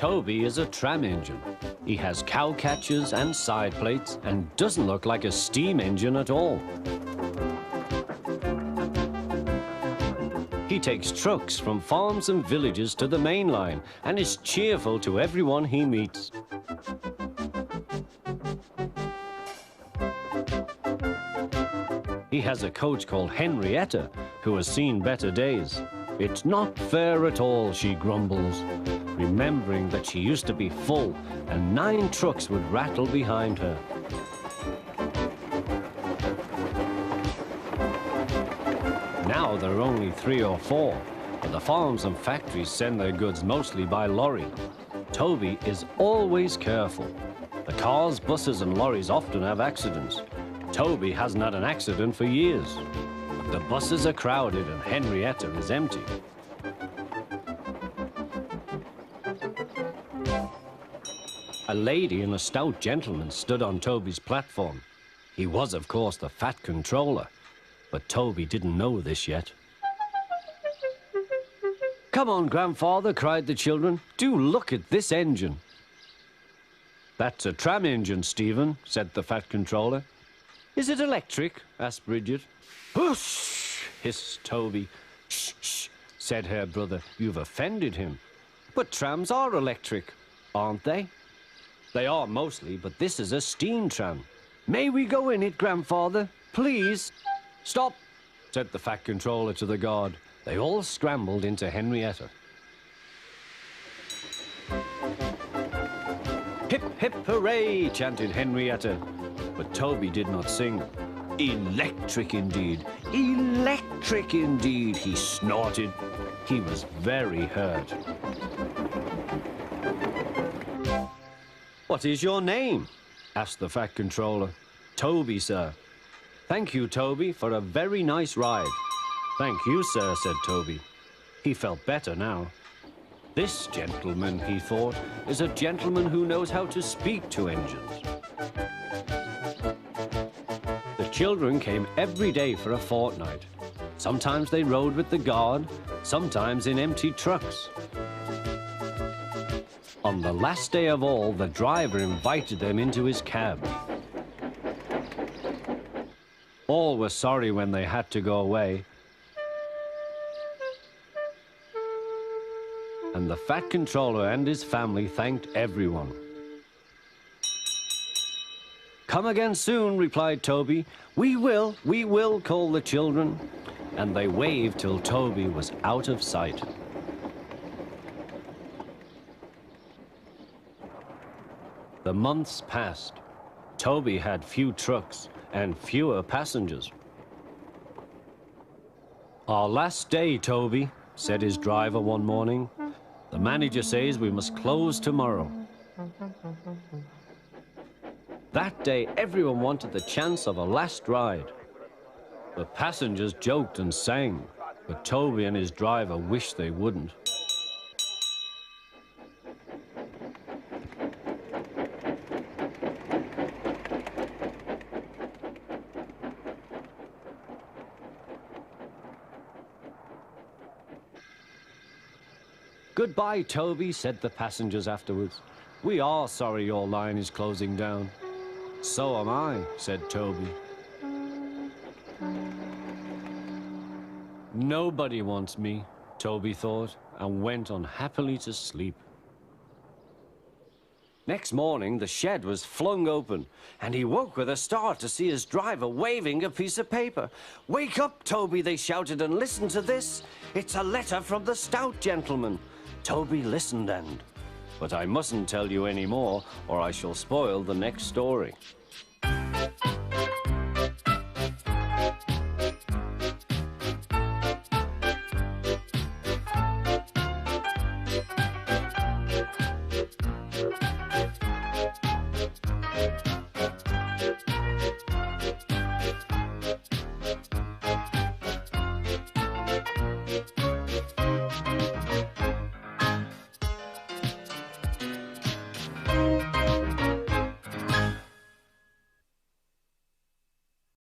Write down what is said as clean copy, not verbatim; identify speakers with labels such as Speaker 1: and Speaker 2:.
Speaker 1: Toby is a tram engine. He has cow catchers and side plates and doesn't look like a steam engine at all. He takes trucks from farms and villages to the main line and is cheerful to everyone he meets. He has a coach called Henrietta, who has seen better days. It's not fair at all, she grumbles, remembering that she used to be full and 9 trucks would rattle behind her. Now there are only 3 or 4, but the farms and factories send their goods mostly by lorry. Toby is always careful. The cars, buses and lorries often have accidents. Toby hasn't had an accident for years. The buses are crowded and Henrietta is empty. A lady and a stout gentleman stood on Toby's platform. He was, of course, the fat controller, but Toby didn't know this yet. "Come on, grandfather," cried the children. "Do look at this engine." "That's a tram engine, Stephen," said the fat controller. "Is it electric?" asked Bridget. "Hush!" hissed Toby. "Shh, shh," said her brother. "You've offended him." "But trams are electric, aren't they?" "They are mostly, but this is a steam tram." "May we go in it, grandfather? Please?" "Stop," said the fat controller to the guard. They all scrambled into Henrietta. "Hip, hip, hooray!" chanted Henrietta. But Toby did not sing. "Electric indeed, electric indeed," he snorted. He was very hurt. "What is your name?" asked the fat controller. "Toby, sir." "Thank you, Toby, for a very nice ride." "Thank you, sir," said Toby. He felt better now. This gentleman, he thought, is a gentleman who knows how to speak to engines. The children came every day for a fortnight. Sometimes they rode with the guard, sometimes in empty trucks. On the last day of all, the driver invited them into his cab. All were sorry when they had to go away. And the fat controller and his family thanked everyone. "Come again soon," replied Toby. We will," called the children. And they waved till Toby was out of sight. The months passed. Toby had few trucks and fewer passengers. "Our last day, Toby," said his driver one morning. "The manager says we must close tomorrow." That day, everyone wanted the chance of a last ride. The passengers joked and sang, but Toby and his driver wished they wouldn't. "Goodbye, Toby," said the passengers afterwards. "We are sorry your line is closing down." "So am I," said Toby. Nobody wants me, Toby thought, and went unhappily to sleep. Next morning, the shed was flung open, and he woke with a start to see his driver waving a piece of paper. "Wake up, Toby," they shouted, "and listen to this. It's a letter from the Stout gentleman." Toby listened but I mustn't tell you any more, or I shall spoil the next story.